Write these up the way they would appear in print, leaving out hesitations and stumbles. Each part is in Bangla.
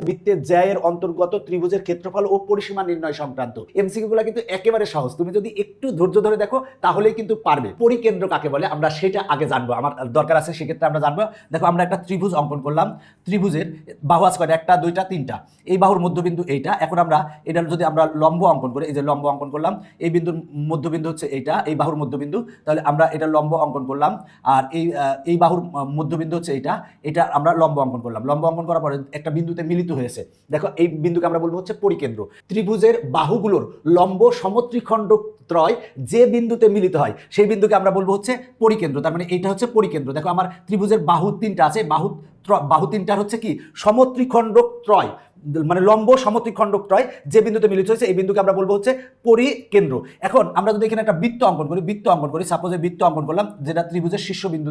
বৃত্তের জ্যায়ের অন্তর্গত ত্রিভুজের ক্ষেত্রফল ও পরিসীমা নির্ণয় সংক্রান্ত। এমসিকিউ গুলো কিন্তু একেবারে সহজ, তুমি যদি একটু ধৈর্য ধরে দেখো তাহলেই কিন্তু পারবে। পরিকেন্দ্র কাকে বলে আমরা সেটা আগে জানবো, আমার দরকার আছে, সেক্ষেত্রে আমরা জানবো। দেখো আমরা একটা ত্রিভুজ অঙ্কন করলাম, ত্রিভুজের বাহু আছে কয়টা, একটা দুইটা তিনটা, এই বাহুর মধ্যবিন্দু এইটা। এখন আমরা এটা যদি আমরা লম্ব অঙ্কন করি, এই যে লম্ব অঙ্কন করলাম, এই বিন্দুর মধ্যবিন্দু হচ্ছে এইটা, এই বাহুর মধ্যবিন্দু, তাহলে আমরা এটা লম্ব অঙ্কন করলাম। আর এই বাহুর মধ্যবিন্দু হচ্ছে এইটা, এটা আমরা লম্ব অঙ্কন করলাম। লম্ব অঙ্কন করার পরে একটা বিন্দুতে মিলিত হয়েছে, দেখো এই বিন্দুকে আমরা বলবো হচ্ছে পরিকেন্দ্র। ত্রিভুজের বাহুগুলোর লম্ব সমত্রিখণ্ড ত্রয় যে বিন্দুতে মিলিত হয় সেই বিন্দুকে আমরা বলবো হচ্ছে পরিকেন্দ্র। তার মানে এইটা হচ্ছে পরিকেন্দ্র। দেখো আমার ত্রিভুজের বাহু তিনটা আছে, বাহু তিনটার হচ্ছে কি সমত্রিখণ্ডক ত্রয়, মানে লম্ব সমত্রিখণ্ডক ত্রয় যে বিন্দুতে মিলিত হয়েছে এই বিন্দুকে আমরা বলবো হচ্ছে পরিকেন্দ্র। এখন আমরা যদি এখানে একটা বৃত্ত অঙ্কন করি, সাপোজ বৃত্ত অঙ্কন করলাম যেটা ত্রিভুজের শীর্ষবিন্দু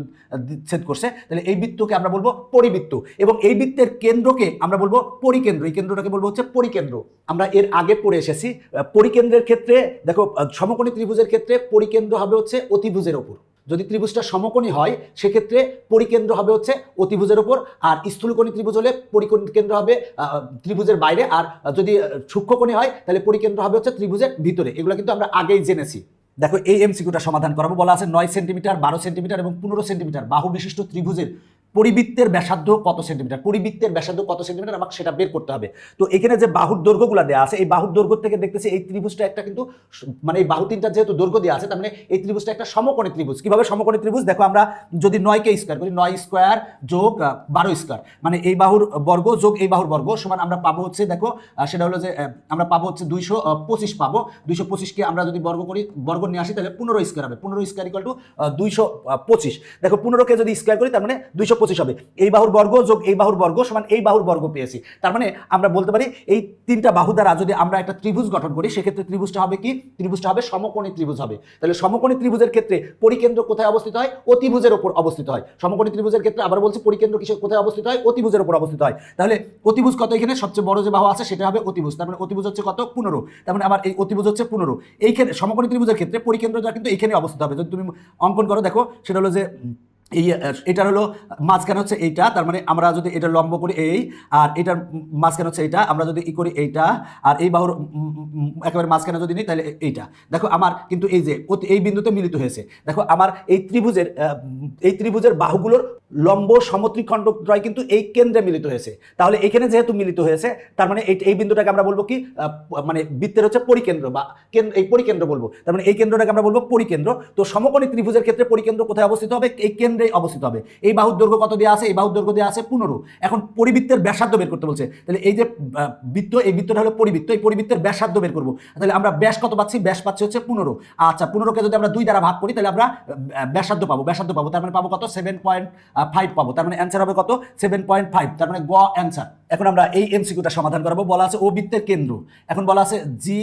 ছেদ করছে, তাহলে এই বৃত্তকে আমরা বলবো পরিবৃত্ত, এবং এই বৃত্তের কেন্দ্রকে আমরা বলবো পরিকেন্দ্র। এই কেন্দ্রটাকে বলবো হচ্ছে পরিকেন্দ্র। আমরা এর আগে পড়ে এসেছি পরিকেন্দ্রের ক্ষেত্রে, দেখো সমকোণী ত্রিভুজের ক্ষেত্রে পরিকেন্দ্র হবে হচ্ছে অতিভুজের ওপর। যদি ত্রিভুজটা সমকোণী হয় সেক্ষেত্রে পরিকেন্দ্র হবে হচ্ছে অতিভুজের উপর, আর স্থূলকোণী ত্রিভুজ হলে পরিকেন্দ্র হবে ত্রিভুজের বাইরে, আর যদি সূক্ষ্মকোণী হয় তাহলে পরিকেন্দ্র হবে হচ্ছে ত্রিভুজের ভিতরে। এগুলো কিন্তু আমরা আগেই জেনেছি। দেখো এই এমসিকিউটা সমাধান করাবো। বলা আছে 9 সেন্টিমিটার, 12 সেন্টিমিটার এবং 15 সেন্টিমিটার বাহু বিশিষ্ট ত্রিভুজের পরিবৃত্তের ব্যাসার্ধ কত সেন্টিমিটার, পরিবৃত্তের ব্যাসার্ধ কত সেন্টিমিটার আমাকে সেটা বের করতে হবে। তো এখানে যে বাহুর দৈর্ঘ্যগুলো দেওয়া আছে, এই বাহুর দৈর্ঘ্য থেকে দেখতেছি এই ত্রিভুজটা একটা কিন্তু, মানে এই বাহু তিনটা যেহেতু দৈর্ঘ্য দেওয়া আছে তার মানে এই ত্রিভুজটা একটা সমকোণী ত্রিভুজ। কিভাবে সমকোণী ত্রিভুজ, দেখো আমরা যদি 9 কে স্কয়ার করি, 9 স্কয়ার যোগ 12 স্কয়ার, মানে এই বাহুর বর্গ যোগ এই বাহুর বর্গ সমান আমরা পাবো হচ্ছে, দেখো সেটা হলো যে আমরা পাবো হচ্ছে 225 পাবো। 225 কে আমরা যদি বর্গ করি, বর্গ নিয়ে আসি তাহলে 15 স্কয়ার হবে। 15 স্কয়ার ইকুয়াল টু 225। দেখো 15 কে যদি স্কয়ার করি তার মানে 225 হবে। এই বাহুর বর্গ যোগ এই বাহুর বর্গ সমান এই বাহুর বর্গ পেয়েছি। তার মানে আমরা বলতে পারি এই তিনটা বাহু দ্বারা যদি আমরা একটা ত্রিভুজ গঠন করি সেক্ষেত্রে ত্রিভুজটা হবে কি, ত্রিভুজটা হবে সমকোণী ত্রিভুজ হবে। তাহলে সমকোণী ত্রিভুজের ক্ষেত্রে পরিকেন্দ্র কোথায় অবস্থিত হয়, অতিভুজের উপর অবস্থিত হয়। সমকোণী ত্রিভুজের ক্ষেত্রে আবার বলছি পরিকেন্দ্র কিসের কোথায় অবস্থিত হয়, অতিভুজের উপর অবস্থিত হয়। তাহলে অতিভুজ কত, এখানে সবচেয়ে বড় যে বাহু আছে সেটা হবে অতিভুজ। তার মানে অতিভুজ হচ্ছে কত, 15। তার মানে আমার এই অতিভুজ হচ্ছে 15। এইখানে সমকোণী ত্রিভুজের ক্ষেত্রে পরিকেন্দ্রটা কিন্তু এইখানে অবস্থিত হবে। যদি তুমি অঙ্কন করো দেখো সেটা হলো যে এই এটার হলো মাঝখানে হচ্ছে এইটা, তার মানে আমরা যদি এটা লম্ব করি এই, আর এটার মাঝখানে হচ্ছে এইটা, আমরা যদি ই করি এইটা, আর এই বাহুর একেবারে মাঝখানে যদি নিই তাহলে এইটা। দেখো আমার কিন্তু এই যে এই বিন্দুতে মিলিত হয়েছে। দেখো আমার এই ত্রিভুজের বাহুগুলোর লম্ব সমত্রিখণ্ডক ত্রয় কিন্তু এই কেন্দ্রে মিলিত হয়েছে। তাহলে এখানে যেহেতু মিলিত হয়েছে তার মানে এই বিন্দুটাকে আমরা বলবো কি, মানে বৃত্তের হচ্ছে পরিকেন্দ্র বা এই পরিকেন্দ্র বলবো। তার মানে এই কেন্দ্রটাকে আমরা বলবো পরিকেন্দ্র। তো সমকোণী ত্রিভুজের ক্ষেত্রে পরিকেন্দ্র কোথায় অবস্থিত হবে, এই কেন্দ্রে অবস্থিত হবে। এই বাহুর দৈর্ঘ্য কত দেওয়া আছে, এই বাহুর দৈর্ঘ্য দেওয়া আছে 15। এখন পরিবৃত্তের ব্যাসার্ধ বের করতে বলছে, তাহলে এই যে বৃত্ত, এই বৃত্তটা হলো পরিবৃত্ত, এই পরিবৃত্তের ব্যাসার্ধ বের করবো। তাহলে আমরা ব্যাস কত পাচ্ছি, ব্যাস পাচ্ছি হচ্ছে 15। আচ্ছা 15 কে যদি আমরা 2 দ্বারা ভাগ করি তাহলে আমরা ব্যাসার্ধ পাবো, তার মানে পাবো কত, 7.5 পাবো। তার মানে অ্যান্সার হবে কত, 7.5। তার মানে গ অ্যান্সার। এখন আমরা এই এমসিকিউটা সমাধান করাবো। বলা আছে ও বৃত্তের কেন্দ্র, এখন বলা আছে জি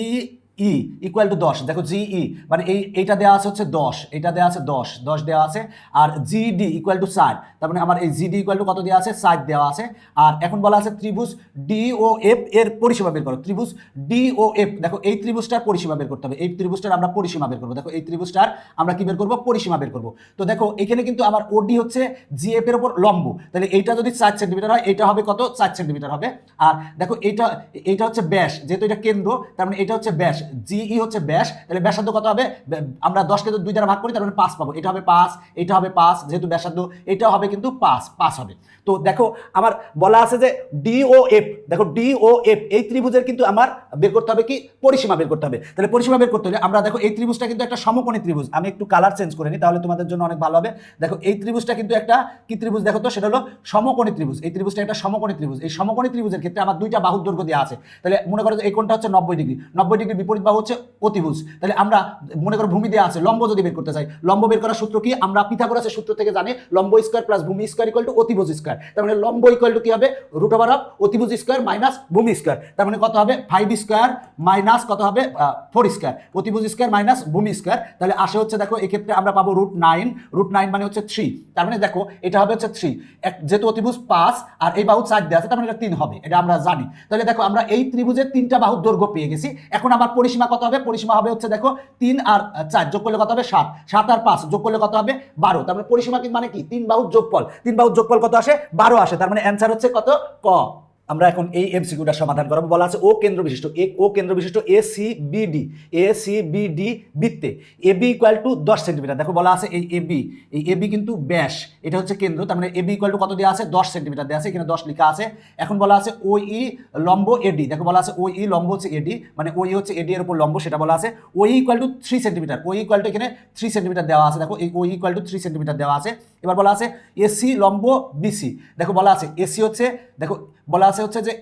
ই ইকুয়াল টু 10। দেখো জিই মানে এইটা দেওয়া আছে হচ্ছে 10, এটা দেওয়া আছে 10 দেওয়া আছে, আর জিডি ইকুয়াল টু 60। তার মানে আমার এই জিডি ইকুয়াল টু কত দেওয়া আছে, 60 দেওয়া আছে। আর এখন বলা আছে ত্রিভুজ ডি ও এফ এর পরিসীমা বের করো। ত্রিভুজ ডি ও এফ, দেখো এই ত্রিভুজটার পরিসীমা বের করতে হবে। এই ত্রিভুজটার আমরা পরিসীমা বের করবো। দেখো এই ত্রিভুজটার আমরা কি বের করবো, পরিসীমা বের করবো। তো দেখো এখানে কিন্তু আমার ওডি হচ্ছে জিএফ এর উপর লম্ব, তাহলে এইটা যদি 4 সেন্টিমিটার হয় এটা হবে কত, 4 সেন্টিমিটার হবে। আর দেখো এইটা হচ্ছে ব্যাস, যেহেতু এটা কেন্দ্র তার মানে এটা হচ্ছে ব্যাস, জিই হচ্ছে ব্যাস, তাহলে ব্যাসার্ধ কত হবে, আমরা 10 কে 2 দ্বারা ভাগ করি তার মানে 5 পাবো। এটা হবে 5, এটা হবে 5, যেহেতু ব্যাসার্ধ এটাও হবে কিন্তু 5 হবে। তো দেখো আমার বলা আছে যে ডি ও এফ, দেখো ডি ও এফ এই ত্রিভুজের কিন্তু আমার বের করতে হবে কি, পরিসীমা বের করতে হবে। তাহলে পরিসীমা বের করতে হলে আমরা দেখো এই ত্রিভুজটা কিন্তু একটা সমকোণী ত্রিভুজ, আমি একটু কালার চেঞ্জ করে নিই তাহলে তোমাদের জন্য অনেক ভালো হবে। দেখো এই ত্রিভুজটা কিন্তু একটা কি ত্রিভুজ, দেখো তো সেটা হলো সমকোণী ত্রিভুজ। এই ত্রিভুজটা একটা সমকোণী ত্রিভুজ। এই সমকোণী ত্রিভুজের ক্ষেত্রে আমার দুইটা বাহুর দৈর্ঘ্য দেওয়া আছে। তাহলে মনে করো যে এই কোণটা হচ্ছে 90 ডিগ্রি, 90 ডিগ্রি বিপরীত বাহু হচ্ছে অতিভুজ। তাহলে আমরা মনে করো ভূমি দেওয়া আছে, লম্ব যদি বের করতে চাই, লম্ব বের করার সূত্র কি, আমরা পিথাগোরাসের সূত্র থেকে জানি লম্ব স্কয়ার প্লাস ভূমি স্কয়ার ইকুয়াল টু অতিভুজ স্কয়ার। তার মানে লম্ব ইকুয়াল টু কি হবে, রুট ওভার অফ অতিভুজ স্কয়ার মাইনাস ভূমি স্কয়ার। তার মানে কত হবে 5 স্কয়ার মাইনাস কত হবে 4 স্কয়ার, অতিভুজ স্কয়ার মাইনাস ভূমি স্কয়ার। তাহলে আসে হচ্ছে দেখো এই ক্ষেত্রে আমরা পাবো √9 মানে হচ্ছে 3। তার মানে দেখো এটা হবে হচ্ছে 3, যেহেতু অতিভুজ 5 আর এই বাহু 4 দেওয়া আছে তার মানে এটা 3 হবে, এটা আমরা জানি। তাহলে দেখো আমরা এই ত্রিভুজের তিনটা বাহুর দৈর্ঘ্য পেয়ে গেছি। এখন আমার পরিসীমা কত হবে, পরিসীমা হবে হচ্ছে দেখো 3 আর 4 যোগ করলে কত হবে 7, 7 আর 5 যোগ করলে কত হবে 12। তার মানে পরিসীমা কি মানে কি, 3 বাহুর যোগফল, 3 বাহুর যোগফল কত আসে 12 আসে। তার মানে অ্যান্সার হচ্ছে কত, ক। আমরা এখন এই এমসিকিউটা সমাধান করব। বলা আছে ও কেন্দ্র বিশিষ্ট এসিবিডি বৃত্তে এবি ইকুয়াল টু 10 সেন্টিমিটার। দেখো বলা আছে এই এবি কিন্তু ব্যাস, এটা হচ্ছে কেন্দ্র, তার মানে এবি ইকুয়াল টু কত দেওয়া আছে 10 সেন্টিমিটার দেওয়া আছে, এখানে 10 লেখা আছে। এখন বলা আছে ওই লম্ব এডি, দেখো বলা আছে ওই লম্ব হচ্ছে এডি, মানে ওই হচ্ছে এডি এর উপর লম্ব, সেটা বলা আছে ওই ইকুয়াল টু 3 সেন্টিমিটার, ওই ইকুয়াল টু এখানে 3 সেন্টিমিটার দেওয়া আছে। দেখো এই ওই ইকুয়াল টু 3 সেন্টিমিটার দেওয়া আছে। এবার বলা আছে এসি লম্ব বিসি, দেখো বলা আছে এসি হচ্ছে, দেখো বলা আছে হচ্ছে যে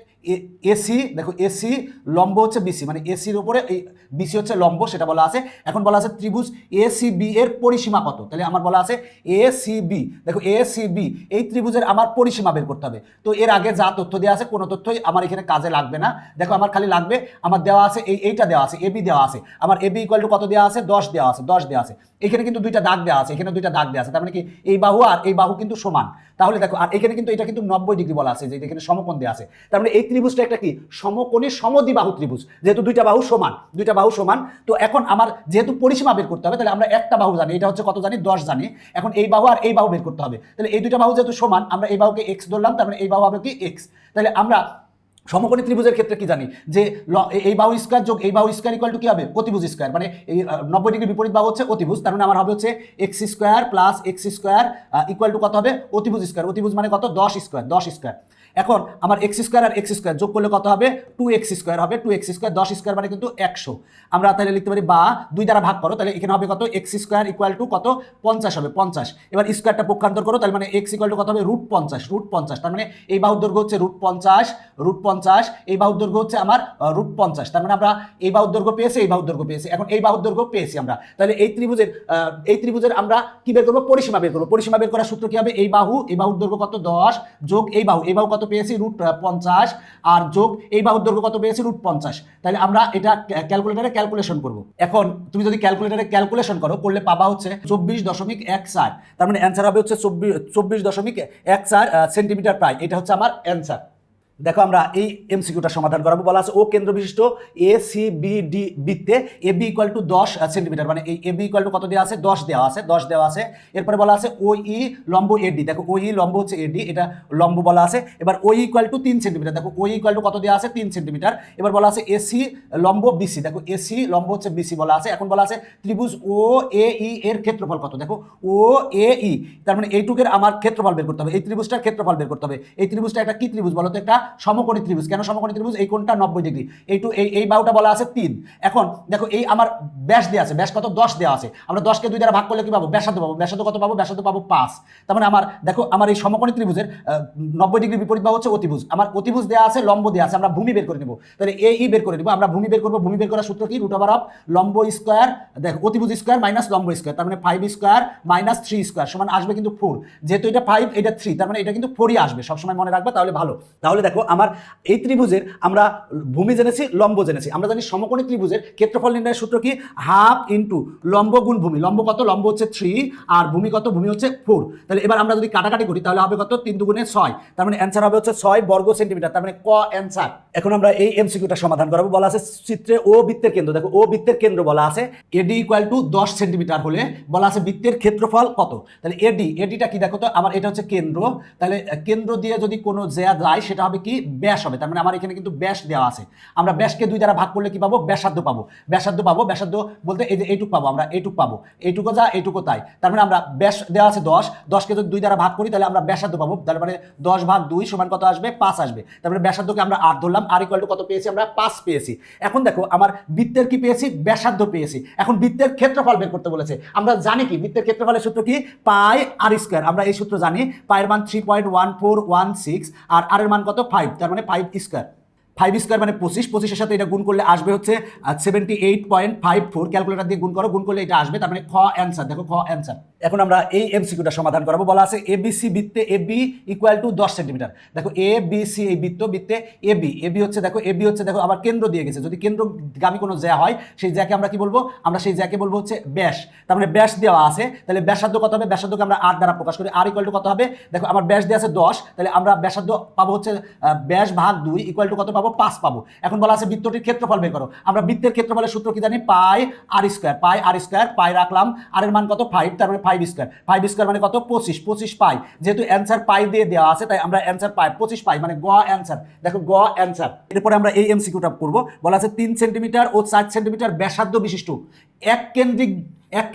এসি, দেখো এসি লম্ব হচ্ছে বিসি, মানে এসির উপরে এই বিসি হচ্ছে লম্ব, সেটা বলা আছে। এখন বলা আছে ত্রিভুজ এসিবি এর পরিসীমা কত, তাহলে আমার বলা আছে এসিবি, দেখো এসিবি এই ত্রিভুজের আমার পরিসীমা বের করতে হবে। তো এর আগে যা তথ্য দেওয়া আছে কোনো তথ্যই আমার এখানে কাজে লাগবে না। দেখো আমার খালি লাগবে, আমার দেওয়া আছে এইটা দেওয়া আছে এবি দেওয়া আছে, আমার এবি ইকুয়াল টু কত দেওয়া আছে 10 দেওয়া আছে, 10 দেওয়া আছে। এখানে কিন্তু দুইটা দাগ দেওয়া আছে, এখানে দুইটা দাগ দেওয়া আছে, তার মানে কি এই বাহু আর এই বাহু কিন্তু সমান। তাহলে দেখো আর এখানে কিন্তু এটা কিন্তু 90 ডিগ্রি বলা আছে, যে এখানে সমকোণ দেওয়া আছে, তার মানে এই ত্রিভুজটা একটা কি সমকোণী সমদ্বিবাহু ত্রিভুজ, যেহেতু দুইটা বাহু সমান। তো এখন আমার যেহেতু পরিসীমা বের করতে হবে, তাহলে আমরা একটা বাহু জানি, এটা হচ্ছে কত জানি 10 জানি। এখন এই বাহু আর এই বাহু বের করতে হবে, তাহলে এই দুইটা বাহু যেহেতু সমান, আমরা এই বাহুকে x ধরলাম, তার মানে এই বাহু হবে কি x। তাহলে আমরা সমকোণী ত্রিভুজের ক্ষেত্রে কি জানি যে এই বাহু স্কয়ার যোগ এই বাহু স্কয়ার ইকুয়াল টু কি হবে অতিভুজ স্কয়ার, মানে এই 90 ডিগ্রি বিপরীত বাহু হচ্ছে অতিভুজ, তার মানে আমার হবে হচ্ছে x square plus x square equal to কত হবে অতিভুজ স্কয়ার, অতিভুজ মানে কত 10 স্কয়ার। এখন আমার এক্স স্কয়ার আর এক্স স্কয়ার যোগ করলে কত হবে 2x স্কয়ার হবে, 2x স্কয়ার 10 স্কয়ার মানে কিন্তু 100। আমরা তাহলে লিখতে পারি বা 2 দ্বারা ভাগ করো, তাহলে এখানে হবে কত এক্স স্কয়ার ইকুয়াল টু কত 50 হবে 50। এবার স্কয়ারটা পক্ষান্তর করো, তাহলে মানে x ইকুয়াল টু কত হবে √50, তার মানে এই বাহুর দৈর্ঘ্য হচ্ছে √50, এই বাহুর দৈর্ঘ্য হচ্ছে আমার √50, তার মানে আমরা এই বাহুর দৈর্ঘ্য পেয়েছি, এই বাহুর দৈর্ঘ্য পেয়েছি, এখন এই বাহুর দৈর্ঘ্য পেয়েছি আমরা। তাহলে এই ত্রিভুজের আমরা কি বের করবো পরিসীমা বের করবো। পরিসীমা বের করার সূত্র কি হবে এই বাহুর দৈর্ঘ্য কত 10 যোগ এই বাহু কত পেয়েছি √50 আর যোগ এই বাহুর দৈর্ঘ্য কত পেয়েছি √50। তাহলে আমরা এটা ক্যালকুলেটরে ক্যালকুলেশন করব। এখন তুমি যদি ক্যালকুলেটরে ক্যালকুলেশন করলে পাবা হচ্ছে 24.14, তার মানে অ্যান্সার হবে হচ্ছে 24.14 সেন্টিমিটার প্রায়, এটা হচ্ছে আমার অ্যান্সার। দেখো আমরা এই এমসিকিউটা সমাধান করাবো। বলা আছে ও কেন্দ্র বিশিষ্ট এসিবিডি বৃত্তে এবি ইকুয়াল টু 10 সেন্টিমিটার, মানে এই এবি ইকুয়াল টু কত দেওয়া আছে 10 দেওয়া আছে। এরপরে বলা আছে ওই লম্ব এডি, দেখো ওই লম্ব হচ্ছে এডি, এটা লম্ব বলা আছে। এবার ওই ইকুয়াল টু 3 সেন্টিমিটার, দেখো ওই ইকুয়াল টু কত দেওয়া আছে 3 সেন্টিমিটার। এবার বলা আছে এসি লম্ব বিসি, দেখো এসি লম্ব হচ্ছে বিসি বলা আছে। এখন বলা আছে ত্রিভুজ ও এ ই এর ক্ষেত্রফল কত, দেখো ও এ ই, তার মানে এইটুকের আমার ক্ষেত্রফল বের করতে হবে, এই ত্রিভুজটার ক্ষেত্রফল বের করতে হবে। এই ত্রিভুজটা একটা কি ত্রিভুজ বলো তো, একটা সমকোণী ত্রিভুজ। কেন সমকোণী ত্রিভুজ, এই কোণটা 90 ডিগ্রি, এই বাহুটা বলা আছে 3। এখন দেখো এই আমার ব্যাস দেওয়া আছে, ব্যাস কত 10 দেওয়া আছে, আমরা 10 কে 2 দ্বারা ভাগ করলে কি পাবো ব্যাসার্ধ পাবো, ব্যাসার্ধ কত পাবো ব্যাসার্ধ পাবো 5। তার মানে আমার দেখো আমার এই সমকোণী ত্রিভুজের 90 ডিগ্রি বিপরীত বাহু হচ্ছে অতিভুজ, আমার অতিভুজ দেওয়া আছে লম্ব দেওয়া আছে, আমরা ভূমি বের করে নেব। তাহলে এই বের করে নেব, আমরা ভূমি বের করব। ভূমি বের করার সূত্র কি √অফ লম্ব স্কয়ার, দেখো অতিভুজ স্কয়ার মাইনাস লম্ব স্কয়ার, তার মানে 5 স্কয়ার মাইনাস 3 স্কয়ার সমান আসবে কিন্তু 4। যেহেতু এটা 5 এটা 3, তার মানে এটা কিন্তু 4ই আসবে, সবসময় মনে রাখবা, তাহলে ভালো। তাহলে দেখো আমার এই ত্রিভুজের আমরা ভূমি জেনেছি, লম্ব জেনেছি। আমরা জানি সমকোণী ত্রিভুজের ক্ষেত্রফল নির্ণয়ের সূত্র কি হাফ ইনটু লম্ব গুণ ভূমি। লম্ব কত, লম্ব হচ্ছে 3 আর ভূমি কত, ভূমি হচ্ছে 4। তাহলে এবার আমরা যদি কাটাকাটি করি তাহলে হবে কত 3 দুগুণে 6, তার মানে অ্যান্সার হবে হচ্ছে 6 বর্গ সেন্টিমিটার, তার মানে ক অ্যান্সার। এখন আমরা এই এমসিকিউটা সমাধান করাবো। বলা আছে চিত্রে ও বৃত্তের কেন্দ্র, দেখো ও বৃত্তের কেন্দ্র বলা আছে এডি ইকুয়াল টু 10 সেন্টিমিটার হলে বলা আছে বৃত্তের ক্ষেত্রফল কত। তাহলে এডিটা কি দেখো তো, আমার এটা হচ্ছে কেন্দ্র, তাহলে কেন্দ্র দিয়ে যদি কোনো জ্যা যায় সেটা হবে কি ব্যাস হবে, তার মানে আমার এখানে কিন্তু ব্যাস দেওয়া আছে। আমরা ব্যাসকে 2 দ্বারা ভাগ করলে কি পাবো ব্যাসার্ধ পাবো, ব্যাসার্ধ বলতে এই যে এইটুক পাবো, আমরা এইটুক পাবো, এইটুকু যা এইটুকু তাই। তার মানে আমরা ব্যাস দেওয়া আছে 10 কে যদি 2 দ্বারা ভাগ করি তাহলে আমরা ব্যাসার্ধ পাবো, তার মানে 10 ভাগ 2 সমান কত আসবে 5 আসবে। তারপরে ব্যাসার্ধকে আমরা 8 ধরলাম, আর ইকুয়াল টু কত পেয়েছি আমরা 5 পেয়েছি। এখন দেখো আমার বৃত্তের কি পেয়েছি ব্যাসার্ধ পেয়েছি। এখন বৃত্তের ক্ষেত্রফল বের করতে বলেছে। আমরা জানি কি বৃত্তের ক্ষেত্রফলের সূত্র কি পাই আর স্কয়ার, আমরা এই সূত্র জানি। পায়ের মান 3.1416 আর আর এর মান কত 5, তার মানে 5 স্কয়ার। 5 স্কয়ার মানে 25 সাথে এটা গুণ করলে আসবে হচ্ছে 78.54। ক্যালকুলেটর দিয়ে গুণ করলে এটা আসবে, তার মানে খ অ্যান্সার। দেখো খ অ্যান্সার। এখন আমরা এই এমসিকিউটা সমাধান করাবো। বলা আছে এবিসি বৃত্তে এবি ইকুয়াল টু 10 সেন্টিমিটার। দেখো এবিসি এই বৃত্তে এবি হচ্ছে, দেখো আবার কেন্দ্র দিয়ে গেছে। যদি কেন্দ্রগামী কোনো জ্যা হয় সেই জ্যাকে আমরা কি বলবো, আমরা সেই জ্যাকে বলবো হচ্ছে ব্যাস। তার মানে ব্যাস দেওয়া আছে, তাহলে ব্যাসার্ধ কত হবে, ব্যাসার্ধকে আমরা 8 দ্বারা প্রকাশ করি। আর ইকুয়াল টু কত হবে, দেখো আমার ব্যাস দেওয়া আছে 10, তাহলে আমরা ব্যাসার্ধ পাবো হচ্ছে ব্যাস ভাগ 2 ইকুয়াল টু কত পাবো পাবো 5 পাবো। এখন বলা আছে বৃত্তটির ক্ষেত্রফল বের করো। আমরা বৃত্তের ক্ষেত্রফলের সূত্র কি জানি, পাই আর স্কয়ার, পাই আর স্কয়ার, পাই রাখলাম, আর এর মান কত 5, তার মানে 5 স্কয়ার, 5 স্কয়ার মানে কত 25, 25 পাই, যেহেতু অ্যান্সার পাই দিয়ে দেওয়া আছে তাই আমরা অ্যান্সার পাই 25 পাই, মানে গ অ্যান্সার। দেখো গ অ্যান্সার। এরপরে আমরা এই এমসিকিউটা করব। বলা আছে 3 সেন্টিমিটার ও 4 সেন্টিমিটার ব্যাসার্ধ বিশিষ্ট এক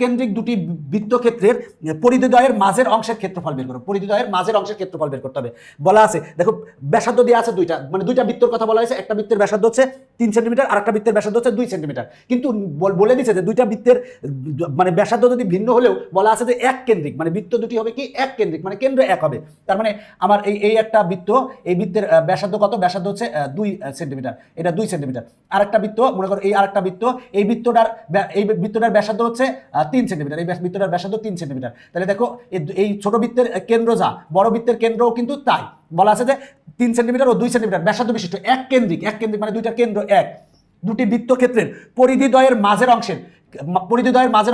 কেন্দ্রিক দুটি বৃত্তক্ষেত্রের পরিধিদ্বয়ের মাঝের অংশের ক্ষেত্রফল বের করো। পরিধিদ্বয়ের মাঝের অংশের ক্ষেত্রফল বের করতে হবে। বলা আছে দেখো ব্যাসার্ধ দেওয়া আছে দুইটা, মানে দুইটা বৃত্তর কথা বলা হয়েছে। একটা বৃত্তের ব্যাসার্ধ হচ্ছে 3 সেন্টিমিটার আর একটা বৃত্তের ব্যাসার্ধ হচ্ছে 2 সেন্টিমিটার। কিন্তু বলে দিচ্ছে যে দুইটা বৃত্তের মানে ব্যাসার্ধ যদি ভিন্ন হলেও বলা আছে যে এক কেন্দ্রিক, মানে বৃত্ত দুটি হবে কি এক কেন্দ্রিক, মানে কেন্দ্র এক হবে। তার মানে আমার এই একটা বৃত্ত, এই বৃত্তের ব্যাসার্ধ কত, ব্যাসার্ধ হচ্ছে 2 সেন্টিমিটার, এটা 2 সেন্টিমিটার। আরেকটা বৃত্ত মনে করো, এই আরেকটা বৃত্ত, এই বৃত্তটার ব্যাসার্ধ হচ্ছে 3 সেন্টিমিটার, এই বৃত্তটার ব্যাসার্ধ 3 সেন্টিমিটার। তাহলে দেখো এই ছোট বৃত্তের কেন্দ্র যা, বড় বৃত্তের কেন্দ্রও কিন্তু তাই। বলা আছে যে 3 সেন্টিমিটার ও 2 সেন্টিমিটার ব্যাসার্ধ বিশিষ্ট এক কেন্দ্রিক মানে দুইটা কেন্দ্র এক, দুটি বৃত্তক্ষেত্রের পরিধিদ্বয়ের মাঝের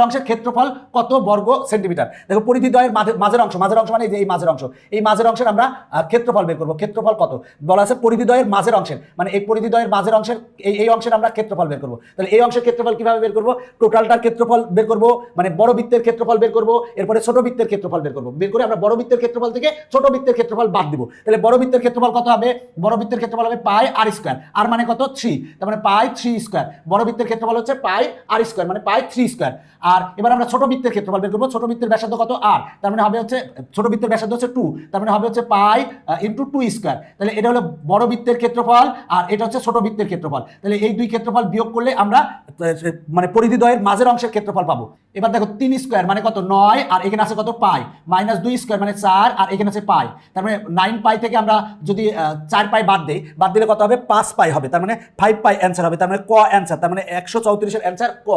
অংশের ক্ষেত্রফল কত বর্গ সেন্টিমিটার। দেখো পরিধিদ্বয়ের মাঝের অংশ মানে এই মাঝের অংশের আমরা ক্ষেত্রফল বের করব। ক্ষেত্রফল কত বলা আছে, পরিধিদ্বয়ের মাঝের অংশের, মানে এই পরিধিদ্বয়ের মাঝের অংশের এই অংশের আমরা ক্ষেত্রফল বের করব। তাহলে এই অংশের ক্ষেত্রফল কিভাবে বের করব, টোটালটার ক্ষেত্রফল বের করব, মানে বড় বৃত্তের ক্ষেত্রফল বের করব, এরপরে ছোট বৃত্তের ক্ষেত্রফল বের করে আমরা বড় বৃত্তের ক্ষেত্রফল থেকে ছোট বৃত্তের ক্ষেত্রফল বাদ দিব। তাহলে বড় বৃত্তের ক্ষেত্রফল কত হবে, বড় বৃত্তের ক্ষেত্রফল হবে পাই আর স্কয়ার, আর মানে কত 3, তার মানে পাই 3 স্কয়ার। বড় বৃত্তের ক্ষেত্রফল হচ্ছে পাই আর স্কয়ার, মানে পাই 3 স্কয়ার। আর এবার আমরা ছোট বৃত্তের ক্ষেত্রফল বের করব। ছোট বৃত্তের ব্যাসার্ধ কত আর, তার মানে হবে হচ্ছে ছোট বৃত্তের ব্যাসার্ধ হচ্ছে 2, তার মানে হবে হচ্ছে পাই ইনটু 2 স্কয়ার। তাহলে এটা হলো বড় বৃত্তের ক্ষেত্রফল আর এটা হচ্ছে ছোট বৃত্তের ক্ষেত্রফল। তাহলে এই দুই ক্ষেত্রফল বিয়োগ করলে আমরা মানে পরিধিদ্বয়ের মাঝের অংশের ক্ষেত্রফল পাবো। এবার দেখো 3 স্কয়ার মানে কত 9, আর এখানে আছে কত পাই, মাইনাস 2 স্কয়ার মানে 4, আর এখানে আছে পাই, তার মানে 9 পাই থেকে আমরা যদি 4 পাই বাদ দিলে কত হবে 5 পাই হবে, তার মানে 5 পাই অ্যান্সার হবে। তার মানে ক অ্যান্সার, তার মানে 134 এর অ্যান্সার ক।